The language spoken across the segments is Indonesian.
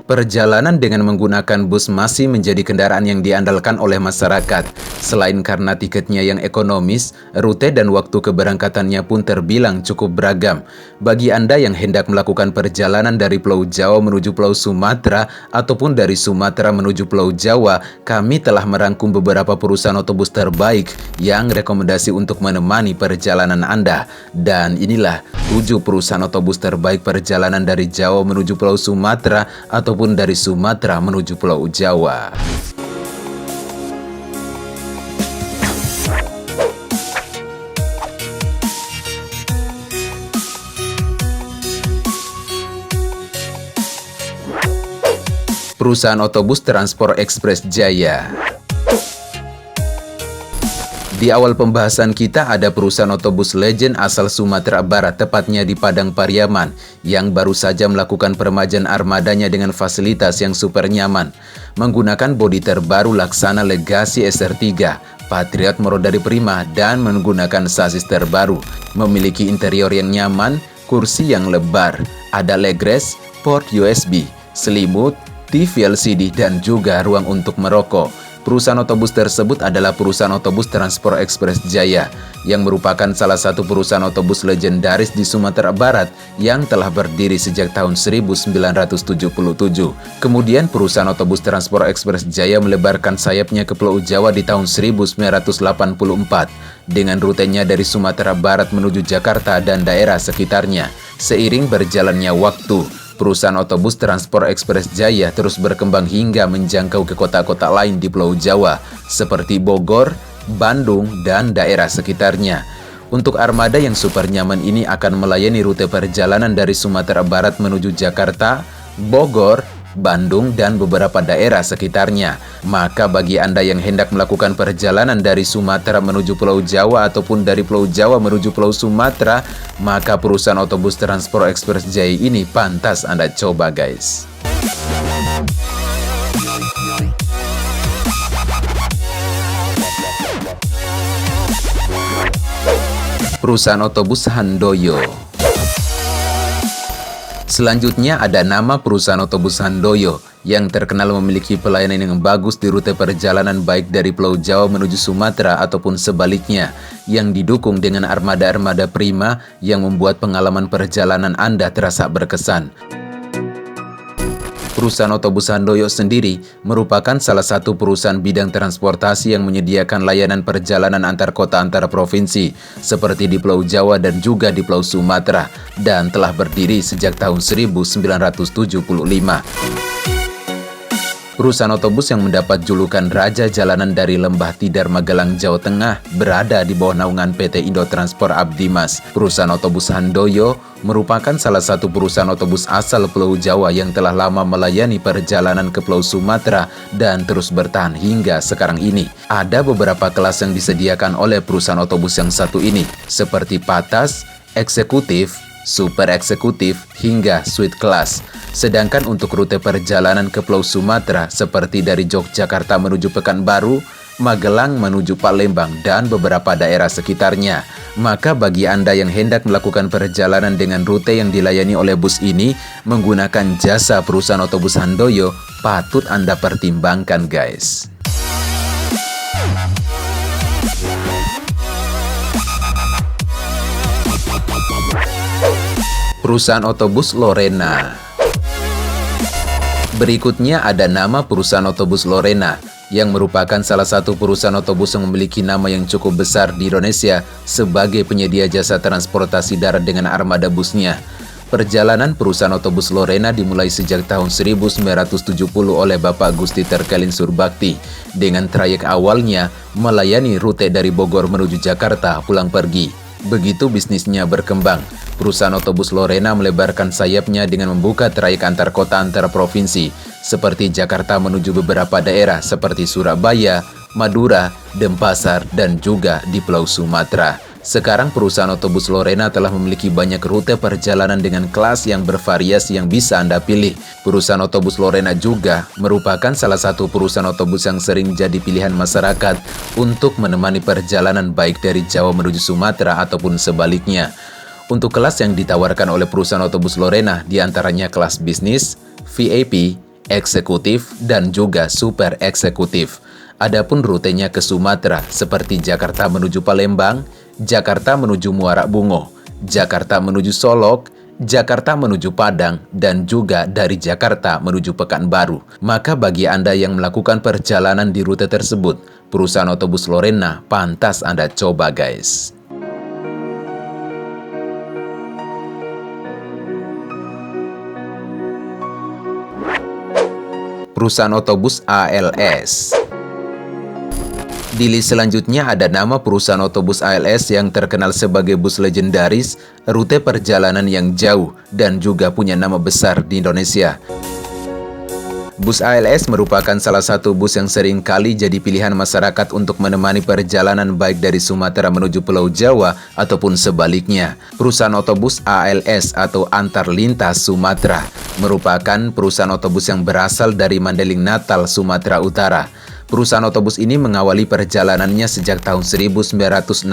Perjalanan dengan menggunakan bus masih menjadi kendaraan yang diandalkan oleh masyarakat. Selain karena tiketnya yang ekonomis, rute dan waktu keberangkatannya pun terbilang cukup beragam. Bagi Anda yang hendak melakukan perjalanan dari Pulau Jawa menuju Pulau Sumatera ataupun dari Sumatera menuju Pulau Jawa, kami telah merangkum beberapa perusahaan otobus terbaik yang rekomendasi untuk menemani perjalanan Anda. Dan inilah 7 perusahaan otobus terbaik perjalanan dari Jawa menuju Pulau Sumatera ataupun dari Sumatera menuju Pulau Jawa. Perusahaan otobus Transport Express Jaya. Di awal pembahasan kita ada perusahaan otobus legend asal Sumatera Barat, tepatnya di Padang Pariaman, yang baru saja melakukan peremajaan armadanya dengan fasilitas yang super nyaman. Menggunakan bodi terbaru Laksana Legacy SR3, Patriot Morodari Prima, dan menggunakan sasis terbaru. Memiliki interior yang nyaman, kursi yang lebar, ada legress, port USB, selimut, TV LCD, dan juga ruang untuk merokok. Perusahaan otobus tersebut adalah perusahaan otobus Transport Express Jaya, yang merupakan salah satu perusahaan otobus legendaris di Sumatera Barat yang telah berdiri sejak tahun 1977. Kemudian perusahaan otobus Transport Express Jaya melebarkan sayapnya ke Pulau Jawa di tahun 1984, dengan rutenya dari Sumatera Barat menuju Jakarta dan daerah sekitarnya. Seiring berjalannya waktu, perusahaan otobus Transport Express Jaya terus berkembang hingga menjangkau ke kota-kota lain di Pulau Jawa, seperti Bogor, Bandung, dan daerah sekitarnya. Untuk armada yang super nyaman ini akan melayani rute perjalanan dari Sumatera Barat menuju Jakarta, Bogor, Bandung, dan beberapa daerah sekitarnya. Maka bagi Anda yang hendak melakukan perjalanan dari Sumatera menuju Pulau Jawa ataupun dari Pulau Jawa menuju Pulau Sumatera, maka perusahaan otobus Transport Express Jaya ini pantas Anda coba, guys. Perusahaan otobus Handoyo. Selanjutnya ada nama perusahaan otobus Handoyo yang terkenal memiliki pelayanan yang bagus di rute perjalanan baik dari Pulau Jawa menuju Sumatera ataupun sebaliknya, yang didukung dengan armada-armada prima yang membuat pengalaman perjalanan Anda terasa berkesan. Perusahaan otobus Handoyo sendiri merupakan salah satu perusahaan bidang transportasi yang menyediakan layanan perjalanan antar kota antar provinsi seperti di Pulau Jawa dan juga di Pulau Sumatera, dan telah berdiri sejak tahun 1975. Perusahaan otobus yang mendapat julukan Raja Jalanan dari Lembah Tidar Magelang, Jawa Tengah berada di bawah naungan PT Indo Transport Abdimas. Perusahaan otobus Handoyo merupakan salah satu perusahaan otobus asal Pulau Jawa yang telah lama melayani perjalanan ke Pulau Sumatera dan terus bertahan hingga sekarang ini. Ada beberapa kelas yang disediakan oleh perusahaan otobus yang satu ini, seperti Patas, Eksekutif, Super Eksekutif, hingga Suite Class. Sedangkan untuk rute perjalanan ke Pulau Sumatera seperti dari Yogyakarta menuju Pekanbaru, Magelang menuju Palembang, dan beberapa daerah sekitarnya. Maka bagi Anda yang hendak melakukan perjalanan dengan rute yang dilayani oleh bus ini menggunakan jasa perusahaan otobus Handoyo, patut Anda pertimbangkan, guys. Perusahaan otobus Lorena. Berikutnya ada nama perusahaan otobus Lorena, yang merupakan salah satu perusahaan otobus yang memiliki nama yang cukup besar di Indonesia sebagai penyedia jasa transportasi darat dengan armada busnya. Perjalanan perusahaan otobus Lorena dimulai sejak tahun 1970 oleh Bapak Gusti Terkelin Surbakti, dengan trayek awalnya melayani rute dari Bogor menuju Jakarta pulang pergi. Begitu bisnisnya berkembang, perusahaan otobus Lorena melebarkan sayapnya dengan membuka trayek antar kota antar provinsi, seperti Jakarta menuju beberapa daerah seperti Surabaya, Madura, Denpasar, dan juga di Pulau Sumatera. Sekarang perusahaan otobus Lorena telah memiliki banyak rute perjalanan dengan kelas yang bervariasi yang bisa Anda pilih. Perusahaan otobus Lorena juga merupakan salah satu perusahaan otobus yang sering jadi pilihan masyarakat untuk menemani perjalanan baik dari Jawa menuju Sumatera ataupun sebaliknya. Untuk kelas yang ditawarkan oleh perusahaan otobus Lorena diantaranya kelas bisnis, VIP, eksekutif, dan juga super eksekutif. Adapun rutenya ke Sumatera seperti Jakarta menuju Palembang, Jakarta menuju Muara Bungo, Jakarta menuju Solok, Jakarta menuju Padang, dan juga dari Jakarta menuju Pekanbaru. Maka bagi Anda yang melakukan perjalanan di rute tersebut, perusahaan otobus Lorena pantas Anda coba guys. Perusahaan otobus ALS. Di list selanjutnya ada nama perusahaan otobus ALS yang terkenal sebagai bus legendaris, rute perjalanan yang jauh, dan juga punya nama besar di Indonesia. Bus ALS merupakan salah satu bus yang sering kali jadi pilihan masyarakat untuk menemani perjalanan baik dari Sumatera menuju Pulau Jawa ataupun sebaliknya. Perusahaan otobus ALS atau Antar Lintas Sumatera merupakan perusahaan otobus yang berasal dari Mandeling Natal, Sumatera Utara. Perusahaan otobus ini mengawali perjalanannya sejak tahun 1966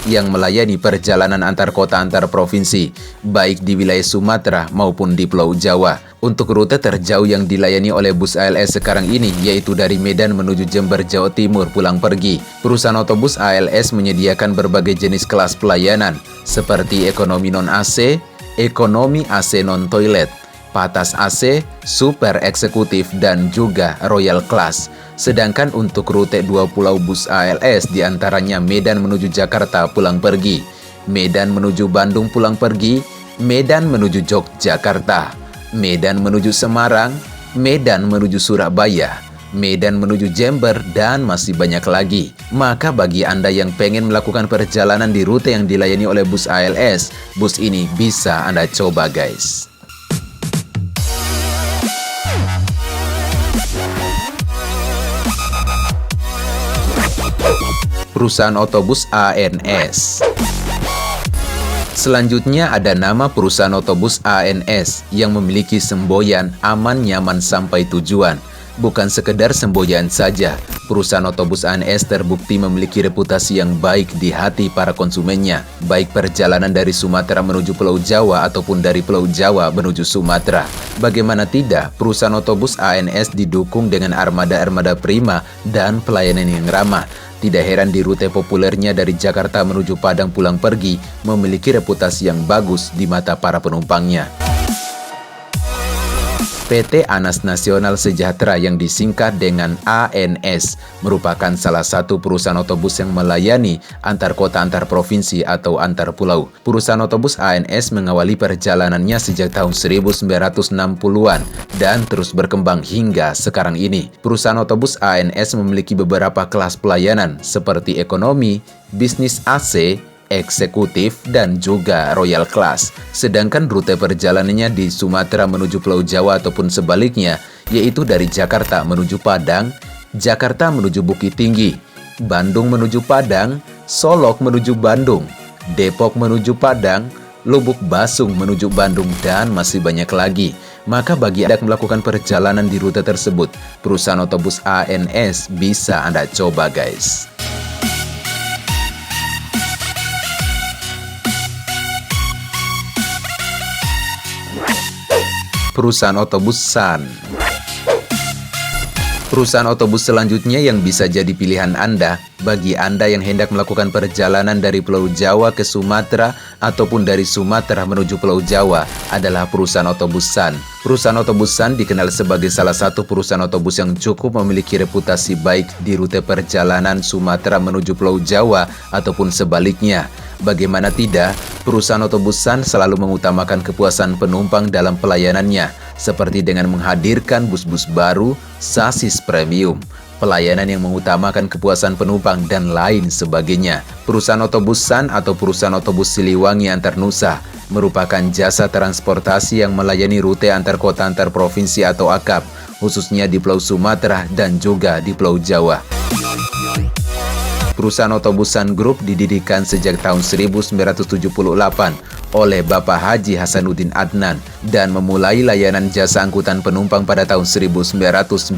yang melayani perjalanan antar kota antar provinsi, baik di wilayah Sumatera maupun di Pulau Jawa. Untuk rute terjauh yang dilayani oleh bus ALS sekarang ini yaitu dari Medan menuju Jember, Jawa Timur pulang pergi. Perusahaan otobus ALS menyediakan berbagai jenis kelas pelayanan seperti ekonomi non-AC, ekonomi AC non-toilet, patas AC, super eksekutif, dan juga royal class. Sedangkan untuk rute 2 pulau bus ALS diantaranya Medan menuju Jakarta pulang pergi, Medan menuju Bandung pulang pergi, Medan menuju Yogyakarta, Medan menuju Semarang, Medan menuju Surabaya, Medan menuju Jember, dan masih banyak lagi. Maka bagi Anda yang pengen melakukan perjalanan di rute yang dilayani oleh bus ALS, bus ini bisa Anda coba guys. Perusahaan otobus ANS. Selanjutnya ada nama perusahaan otobus ANS yang memiliki semboyan aman nyaman sampai tujuan. Bukan sekedar semboyan saja, perusahaan otobus ANS terbukti memiliki reputasi yang baik di hati para konsumennya, baik perjalanan dari Sumatera menuju Pulau Jawa ataupun dari Pulau Jawa menuju Sumatera. Bagaimana tidak, perusahaan otobus ANS didukung dengan armada-armada prima dan pelayanan yang ramah. Tidak heran di rute populernya dari Jakarta menuju Padang pulang pergi memiliki reputasi yang bagus di mata para penumpangnya. PT Anas Nasional Sejahtera yang disingkat dengan ANS merupakan salah satu perusahaan otobus yang melayani antar kota antar provinsi atau antar pulau. Perusahaan otobus ANS mengawali perjalanannya sejak tahun 1960-an dan terus berkembang hingga sekarang ini. Perusahaan otobus ANS memiliki beberapa kelas pelayanan seperti ekonomi, bisnis AC, eksekutif, dan juga royal class. Sedangkan rute perjalanannya di Sumatera menuju Pulau Jawa ataupun sebaliknya, yaitu dari Jakarta menuju Padang, Jakarta menuju Bukit Tinggi, Bandung menuju Padang, Solok menuju Bandung, Depok menuju Padang, Lubuk Basung menuju Bandung, dan masih banyak lagi. Maka bagi Anda yang melakukan perjalanan di rute tersebut, perusahaan otobus ANS bisa Anda coba guys. Perusahaan otobus Sun. Perusahaan otobus selanjutnya yang bisa jadi pilihan Anda bagi Anda yang hendak melakukan perjalanan dari Pulau Jawa ke Sumatera ataupun dari Sumatera menuju Pulau Jawa adalah perusahaan otobus Sun. Perusahaan otobus Sun dikenal sebagai salah satu perusahaan otobus yang cukup memiliki reputasi baik di rute perjalanan Sumatera menuju Pulau Jawa ataupun sebaliknya. Bagaimana tidak, perusahaan otobus Sun selalu mengutamakan kepuasan penumpang dalam pelayanannya, seperti dengan menghadirkan bus-bus baru, sasis premium, pelayanan yang mengutamakan kepuasan penumpang, dan lain sebagainya. Perusahaan otobus Sun atau perusahaan otobus Siliwangi Antar Nusa merupakan jasa transportasi yang melayani rute antar kota antar provinsi atau AKAP, khususnya di Pulau Sumatera dan juga di Pulau Jawa. Perusahaan otobus Sun Group didirikan sejak tahun 1978 oleh Bapak Haji Hasanuddin Adnan dan memulai layanan jasa angkutan penumpang pada tahun 1992.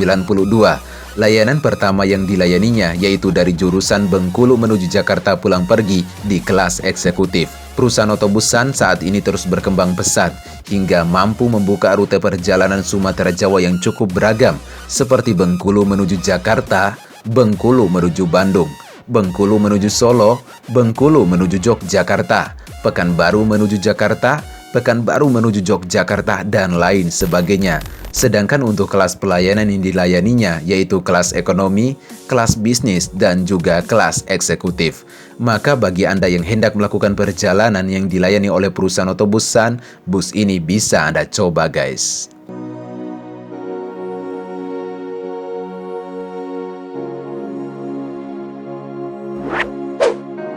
Layanan pertama yang dilayaninya yaitu dari jurusan Bengkulu menuju Jakarta pulang pergi di kelas eksekutif. Perusahaan otobus Sun saat ini terus berkembang pesat hingga mampu membuka rute perjalanan Sumatera Jawa yang cukup beragam seperti Bengkulu menuju Jakarta, Bengkulu menuju Bandung, Bengkulu menuju Solo, Bengkulu menuju Yogyakarta, Pekanbaru menuju Jakarta, Pekanbaru menuju Yogyakarta, dan lain sebagainya. Sedangkan untuk kelas pelayanan yang dilayaninya yaitu kelas ekonomi, kelas bisnis, dan juga kelas eksekutif. Maka bagi Anda yang hendak melakukan perjalanan yang dilayani oleh perusahaan otobus Sun, bus ini bisa Anda coba guys.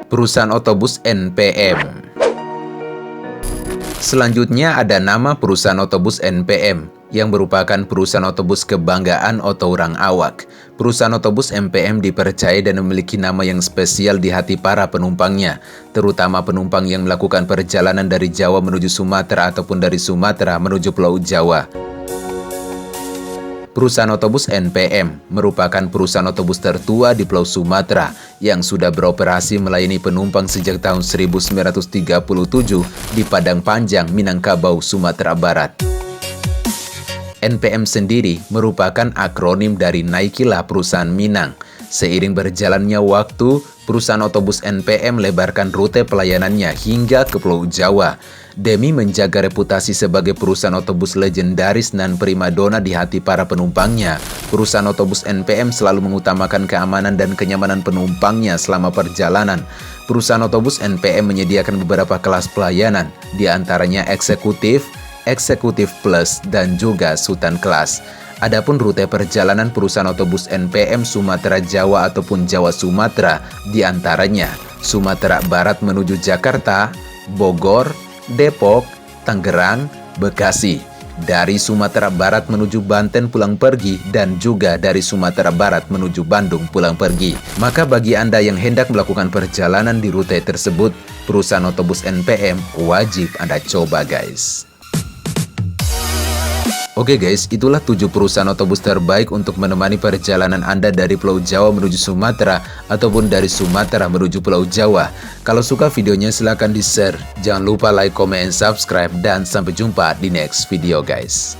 Perusahaan otobus NPM. Selanjutnya ada nama perusahaan otobus NPM, yang merupakan perusahaan otobus kebanggaan atau orang awak. Perusahaan otobus NPM dipercaya dan memiliki nama yang spesial di hati para penumpangnya, terutama penumpang yang melakukan perjalanan dari Jawa menuju Sumatera ataupun dari Sumatera menuju Pulau Jawa. Perusahaan otobus NPM merupakan perusahaan otobus tertua di Pulau Sumatera yang sudah beroperasi melayani penumpang sejak tahun 1937 di Padang Panjang, Minangkabau, Sumatera Barat. NPM sendiri merupakan akronim dari Naikilah Perusahaan Minang. Seiring berjalannya waktu, perusahaan otobus NPM lebarkan rute pelayanannya hingga ke Pulau Jawa. Demi menjaga reputasi sebagai perusahaan otobus legendaris dan primadona di hati para penumpangnya, perusahaan otobus NPM selalu mengutamakan keamanan dan kenyamanan penumpangnya selama perjalanan. Perusahaan otobus NPM menyediakan beberapa kelas pelayanan, di antaranya eksekutif, eksekutif plus, dan juga Sultan kelas. Adapun rute perjalanan perusahaan otobus NPM Sumatera Jawa ataupun Jawa Sumatera, di antaranya Sumatera Barat menuju Jakarta, Bogor, Depok, Tangerang, Bekasi. Dari Sumatera Barat menuju Banten pulang pergi, dan juga dari Sumatera Barat menuju Bandung pulang pergi. Maka bagi Anda yang hendak melakukan perjalanan di rute tersebut, perusahaan otobus NPM wajib Anda coba guys. Oke guys, itulah 7 perusahaan otobus terbaik untuk menemani perjalanan Anda dari Pulau Jawa menuju Sumatera ataupun dari Sumatera menuju Pulau Jawa. Kalau suka videonya silahkan di-share. Jangan lupa like, comment, and subscribe. Dan sampai jumpa di next video guys.